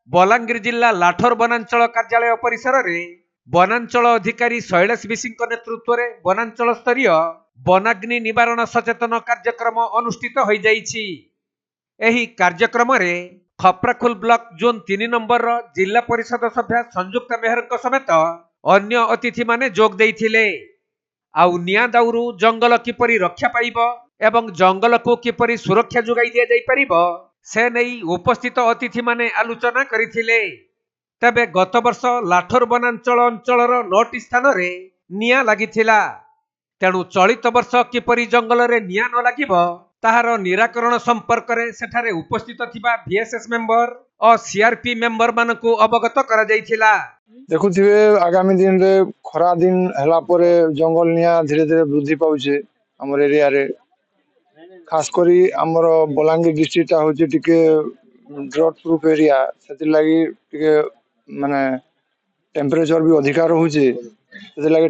बलांगीर जिला लाठोर वनांचल कार्यालय परिसर रे वनांचल अधिकारी शैलेश विशी नेतृत्व में वनांचल स्तरीय वनाग्नि निवारण सचेतन कार्यक्रम अनुष्ठित हो जाइछि। एही कार्यक्रम रे खप्राखुल ब्लॉक जोन 3 नंबर जिला परिषद सभ्या संयुक्त मेहर समेत अन्य अतिथि माने जोग देइथिले। आउ निया दाउरू जंगल किपरि रक्षा पाइबो एवं जंगल को किपरि सुरक्षा जोगाई दिया जाई परिबो से नहीं उपस्थित अतिथि माने आलोचना करिथिले। तबे गत वर्ष लाठोर वनांचल अंचलर 9टी स्थान रे निया लागिथिला। तेणु चलित वर्ष किपरि जंगल रे निया न लागिबो ताहार निराकरण संपर्क रे सेठारे उपस्थित थिबा बीएसएस मेंबर और सीआरपी मेंबर मानकु अवगत करा जाइथिला। देखुथिबे आगामी दिन रे खरा दिन हला परे जंगल निया धीरे धीरे वृद्धि पाउछे हमर एरिया रे। खास करी हमर बलांगीर डिस्ट्रिक्ट होचे टिके ड्रॉट प्रूफ एरिया सेति लागि टिके माने टेम्परेचर भी अधिकार होचे सेति लागि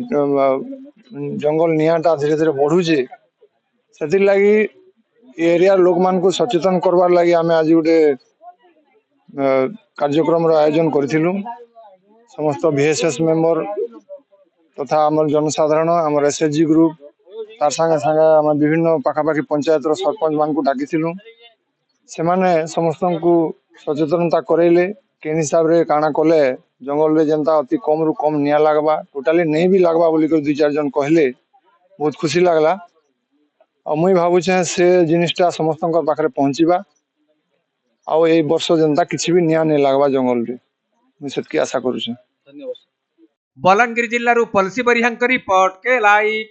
जंगल नियाटा धीरे धीरे बढ़ुचे। सेति लागि एरिया लोक मान को सचेतन करवार लागि आमे आज गोटे कार्यक्रम आयोजन करथिलु। समस्त बीएसएस मेंबर तथा आम जनसाधारण आम एसएचजी ग्रुप तार संगे संगे आम विभिन्न पाखापाखि पंचायत सरपंच मान को डाकिथिलु। से माने समस्त को सचेतनता करेले के हिसाब रे काना कले जंगल रे जनता अति कम रु कम निया लागबा टोटाली नहीं भी लागबा बोली कर 2-4 जन कहले बहुत खुशी लागला। और मुई भाबुछे से जिनिसटा समस्त पाखरे पहुंचीबा आ ए वर्ष जनता किछि भी निया नहीं लागबा जंगल रे मुई सेतकी आशा करूछे। बलांगीर जिल्लारू पलसी बरिहांक रिपोर्ट के लाइव।